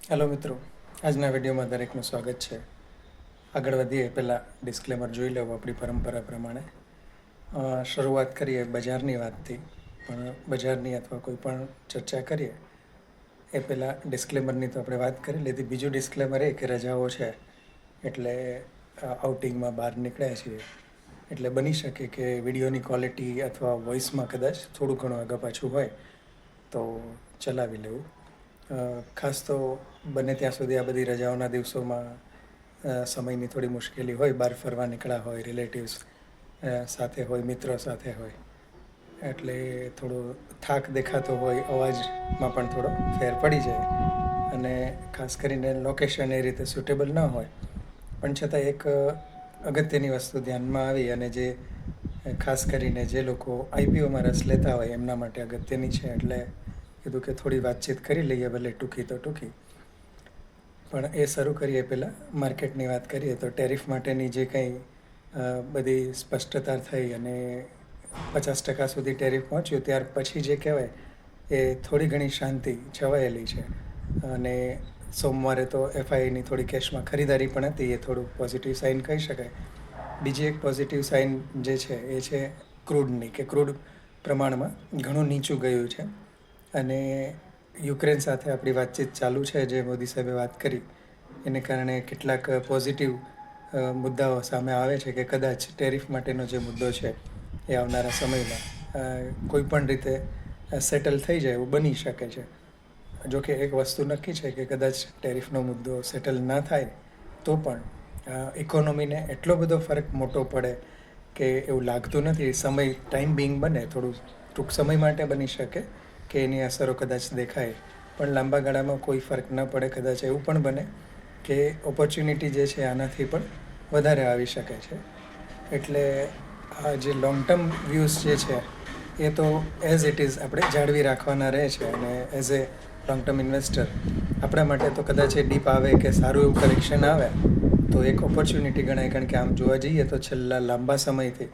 Hello મિત્રો, આજના વિડીયોમાં દરેકનું સ્વાગત છે. આગળ વધીએ પહેલાં ડિસ્ક્લેમર જોઈ લેવું આપણી પરંપરા પ્રમાણે. શરૂઆત કરીએ બજારની વાતથી, પણ બજારની અથવા કોઈ પણ ચર્ચા કરીએ એ પહેલાં ડિસ્ક્લેમરની તો આપણે વાત કરી લીધી. બીજું ડિસ્ક્લેમર એ કે રજાઓ છે એટલે આઉટિંગમાં બહાર નીકળ્યા છીએ, એટલે બની શકે કે વિડીયોની ક્વોલિટી અથવા વોઇસમાં કદાચ થોડું ઘણું આગળ પાછું હોય તો ચલાવી લેવું. ખાસ તો બને ત્યાં સુધી આ બધી રજાઓના દિવસોમાં સમયની થોડી મુશ્કેલી હોય, બહાર ફરવા નીકળ્યા હોય, રિલેટિવ્સ સાથે હોય, મિત્રો સાથે હોય, એટલે થોડો થાક દેખાતો હોય, અવાજમાં પણ થોડો ફેર પડી જાય અને ખાસ કરીને લોકેશન એ રીતે સુટેબલ ન હોય, પણ છતાં એક અગત્યની વસ્તુ ધ્યાનમાં આવી અને જે ખાસ કરીને જે લોકો આઈપીઓમાં રસ લેતા હોય એમના માટે અગત્યની છે, એટલે કીધું કે થોડી વાતચીત કરી લઈએ, ભલે ટૂંકી તો ટૂંકી. પણ એ શરૂ કરીએ પહેલાં માર્કેટની વાત કરીએ તો ટેરિફ માટેની જે કંઈ બધી સ્પષ્ટતા થઈ અને 50% સુધી ટેરિફ પહોંચ્યું ત્યાર પછી જે કહેવાય એ થોડી ઘણી શાંતિ છવાયેલી છે. અને સોમવારે તો એફઆઈની થોડી કેશમાં ખરીદારી પણ હતી, એ થોડું પોઝિટિવ સાઇન કહી શકાય. બીજી એક પોઝિટિવ સાઇન જે છે એ છે ક્રૂડની, કે ક્રૂડ પ્રમાણમાં ઘણું નીચું ગયું છે. અને યુક્રેન સાથે આપણી વાતચીત ચાલુ છે, જે મોદી સાહેબે વાત કરી, એને કારણે કેટલાક પોઝિટિવ મુદ્દાઓ સામે આવે છે કે કદાચ ટેરિફ માટેનો જે મુદ્દો છે એ આવનારા સમયમાં કોઈ પણ રીતે સેટલ થઈ જાય એવું બની શકે છે. જોકે એક વસ્તુ નક્કી છે કે કદાચ ટેરિફનો મુદ્દો સેટલ ના થાય તો પણ ઇકોનોમીને એટલો બધો ફરક મોટો પડે કે એવું લાગતું નથી. સમય ટાઈમ બિંગ બને, થોડું ટૂંક સમય માટે બની શકે કે એની અસરો કદાચ દેખાય, પણ લાંબા ગાળામાં કોઈ ફરક ન પડે. કદાચ એવું પણ બને કે ઓપોર્ચ્યુનિટી જે છે આનાથી પણ વધારે આવી શકે છે. એટલે આ જે લોંગ ટર્મ વ્યૂઝ જે છે એ તો એઝ ઇટ ઇઝ આપણે જાળવી રાખવાના રહે છે. અને as a long term investor આપણા માટે તો કદાચ એ ડીપ આવે કે સારું એવું કરેક્શન આવે તો એક ઓપોર્ચ્યુનિટી ગણાય. કારણ કે આમ જોવા જઈએ તો છેલ્લા લાંબા સમયથી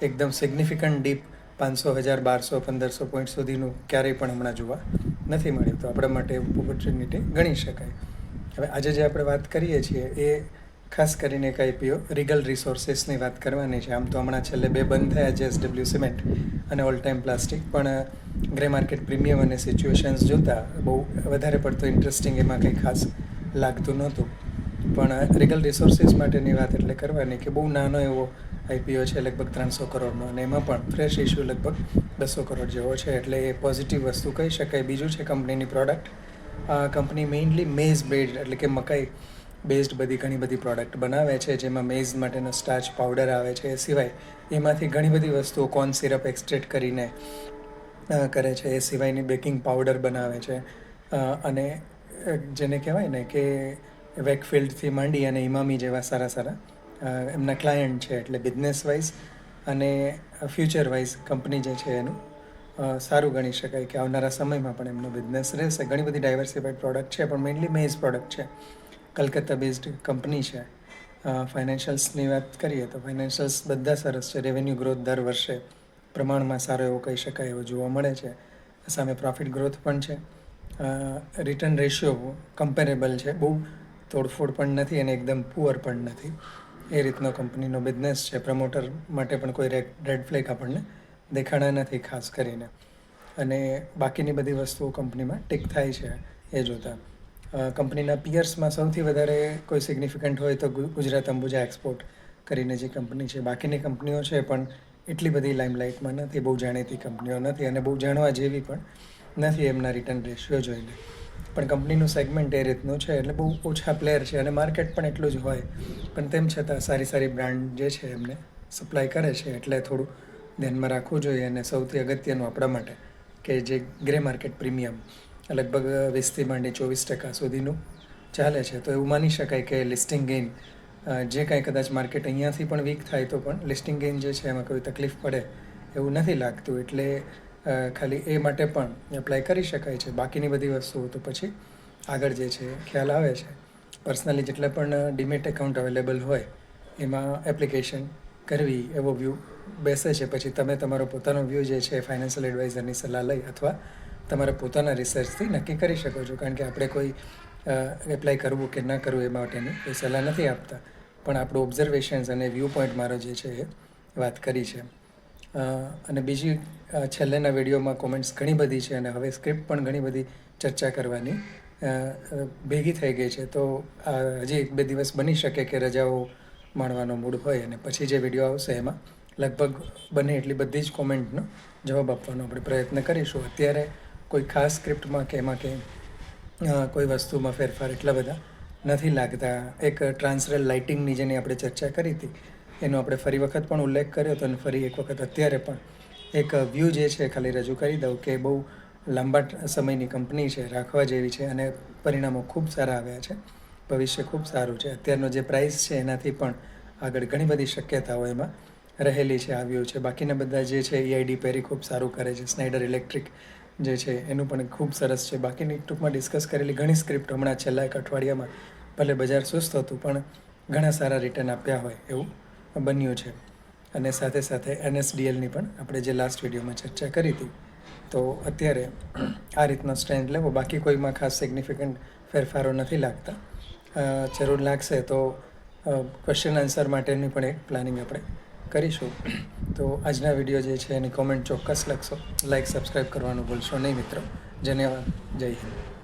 એકદમ સિગ્નિફિકન્ટ ડીપ 500, 1000, 1200, 1500 પોઈન્ટ સુધીનું ક્યારેય પણ હમણાં જોવા નથી મળ્યું, તો આપણા માટે ઓપોર્ચ્યુનિટી ગણી શકાય. હવે આજે જે આપણે વાત કરીએ છીએ એ ખાસ કરીને એક આઈપીઓ રીગલ રિસોર્સિસની વાત કરવાની છે. આમ તો હમણાં છેલ્લે 2 બંધ થયા, જેએસડબલ્યુ સિમેન્ટ અને ઓલ ટાઈમ પ્લાસ્ટિક, પણ ગ્રે માર્કેટ પ્રીમિયમ અને સિચ્યુએશન્સ જોતાં બહુ વધારે પડતો ઇન્ટરેસ્ટિંગ એમાં કંઈ ખાસ લાગતું નહોતું. પણ રીગલ રિસોર્સિસ માટેની વાત એટલે કરવાની કે બહુ નાનો એવો આઈપીઓ છે, લગભગ 300 કરોડનો, અને એમાં પણ ફ્રેશ ઇસ્યુ લગભગ 200 કરોડ જેવો છે, એટલે એ પોઝિટિવ વસ્તુ કહી શકાય. બીજું છે કંપનીની product. Company mainly maze based એટલે કે મકાઈ બેઝડ ઘણી બધી પ્રોડક્ટ બનાવે છે, જેમાં મેઝ માટેનો સ્ટાર્ચ પાવડર આવે છે. એ સિવાય એમાંથી ઘણી બધી વસ્તુઓ કોર્ન સિરપ એક્સટ્રેક્ટ કરીને કરે છે. એ સિવાયની બેકિંગ પાવડર બનાવે છે. અને જેને કહેવાય ને કે વેકફિલ્ડથી માંડી અને ઇમામી જેવા સારા સારા એમના ક્લાયન્ટ છે. એટલે બિઝનેસ વાઇઝ અને ફ્યુચર વાઇઝ કંપની જે છે એનું સારું ગણી શકાય કે આવનારા સમયમાં પણ એમનો બિઝનેસ રહેશે. ઘણી બધી ડાયવર્સિફાઈડ પ્રોડક્ટ છે, પણ મેઇનલી મેઝ પ્રોડક્ટ છે. કલકત્તા બેઝડ કંપની છે. ફાઇનાન્શિયલ્સની વાત કરીએ તો ફાઇનાન્શિયલ્સ બધા સરસ છે. રેવન્યુ ગ્રોથ દર વર્ષે પ્રમાણમાં સારો એવો કહી શકાય એવો જોવા મળે છે. સામે પ્રોફિટ ગ્રોથ પણ છે. રિટર્ન રેશિયો કમ્પેરેબલ છે, બહુ તોડફોડ પણ નથી અને એકદમ પુઅર પણ નથી. એ રીતનો કંપનીનો બિઝનેસ છે. પ્રમોટર માટે પણ કોઈ રેડ ફ્લેગ આપણને દેખાણા નથી ખાસ કરીને. અને બાકીની બધી વસ્તુઓ કંપનીમાં ટીક થાય છે એ જોતાં. કંપનીના પિયર્સમાં સૌથી વધારે કોઈ સિગ્નિફિકન્ટ હોય તો ગુજરાત અંબુજા એક્સપોર્ટ કરીને જે કંપની છે. બાકીની કંપનીઓ છે પણ એટલી બધી લાઇમલાઇટમાં નથી, બહુ જાણીતી કંપનીઓ નથી અને બહુ જાણવા જેવી પણ નથી એમના રિટર્ન રેશિયો જોઈને. પણ કંપનીનું સેગમેન્ટ એ રીતનું છે, એટલે બહુ ઓછા પ્લેયર છે અને માર્કેટ પણ એટલું જ હોય, પણ તેમ છતાં સારી સારી બ્રાન્ડ જે છે એમને સપ્લાય કરે છે, એટલે થોડું ધ્યાનમાં રાખવું જોઈએ. અને સૌથી અગત્યનું આપણા માટે કે જે ગ્રે માર્કેટ પ્રીમિયમ લગભગ 20થી માંડી 24% સુધીનું ચાલે છે, તો એવું માની શકાય કે લિસ્ટિંગ ગેઇન જે કાંઈ કદાચ માર્કેટ અહીંયાથી પણ વીક થાય તો પણ લિસ્ટિંગ ગેઇન જે છે એમાં કોઈ તકલીફ પડે એવું નથી લાગતું. એટલે ખાલી એ માટે પણ એપ્લાય કરી શકાય છે. બાકીની બધી વસ્તુઓ તો પછી આગળ જે છે ખ્યાલ આવે છે. પર્સનલી જેટલા પણ ડીમેટ એકાઉન્ટ અવેલેબલ હોય એમાં એપ્લિકેશન કરવી એવો વ્યૂ બેસે છે. પછી તમે તમારો પોતાનો વ્યૂ જે છે ફાઇનાન્શિયલ એડવાઇઝરની સલાહ લઈ અથવા તમારા પોતાના રિસર્ચથી નક્કી કરી શકો છો. કારણ કે આપણે કોઈ એપ્લાય કરવું કે ન કરવું એ માટેની એ સલાહ નથી આપતા, પણ આપણું ઓબ્ઝર્વેશન્સ અને વ્યૂ પોઈન્ટ મારો જે છે એ વાત કરી છે. અને બીજી છેલ્લેના વિડીયોમાં કોમેન્ટ્સ ઘણી બધી છે અને હવે સ્ક્રિપ્ટ પણ ઘણી બધી ચર્ચા કરવાની ભેગી થઈ ગઈ છે. તો હજી 1-2 દિવસ બની શકે કે રજાઓ માણવાનો મૂડ હોય અને પછી જે વિડીયો આવશે એમાં લગભગ બને એટલી બધી જ કોમેન્ટનો જવાબ આપવાનો આપણે પ્રયત્ન કરીશું. અત્યારે કોઈ ખાસ સ્ક્રિપ્ટમાં કે એમાં કે કોઈ વસ્તુમાં ફેરફાર એટલા બધા નથી લાગતા. એક ટ્રાન્સરલ લાઇટિંગની જેની આપણે ચર્ચા કરી હતી એનો આપણે ફરી વખત પણ ઉલ્લેખ કર્યો હતો અને ફરી એક વખત અત્યારે પણ એક વ્યૂ જે છે ખાલી રજૂ કરી દઉં કે બહુ લાંબા સમયની કંપની છે, રાખવા જેવી છે અને પરિણામો ખૂબ સારા આવ્યા છે. ભવિષ્ય ખૂબ સારું છે. અત્યારનો જે પ્રાઇસ છે એનાથી પણ આગળ ઘણી બધી શક્યતાઓ એમાં રહેલી છે, આવ્યું છે. બાકીના બધા જે છે EID પેરી ખૂબ સારું કરે છે, સ્નાઇડર ઇલેક્ટ્રિક જે છે એનું પણ ખૂબ સરસ છે. બાકીની ટૂંકમાં ડિસ્કસ કરેલી ઘણી સ્ક્રિપ્ટ હમણાં છેલ્લા એક અઠવાડિયામાં ભલે બજાર સુસ્ત હતું પણ ઘણા સારા રિટર્ન આપ્યા હોય એવું બન્યું છે. અને સાથે સાથે NSDLની પણ આપણે જે લાસ્ટ વિડીયોમાં ચર્ચા કરી હતી. તો અત્યારે આ રીતનો સ્ટ્રેન્ડ લેવો, બાકી કોઈમાં ખાસ સિગ્નિફિકન્ટ ફેરફારો નથી લાગતા. જરૂર લાગશે તો ક્વેશ્ચન આન્સર માટેની પણ એક પ્લાનિંગ આપણે કરીશું. તો આજના વિડીયો જે છે એની કોમેન્ટ ચોક્કસ લખશો. લાઈક સબસ્ક્રાઈબ કરવાનું ભૂલશો નહીં મિત્રો. ધન્યવાદ. જય હિન્દ.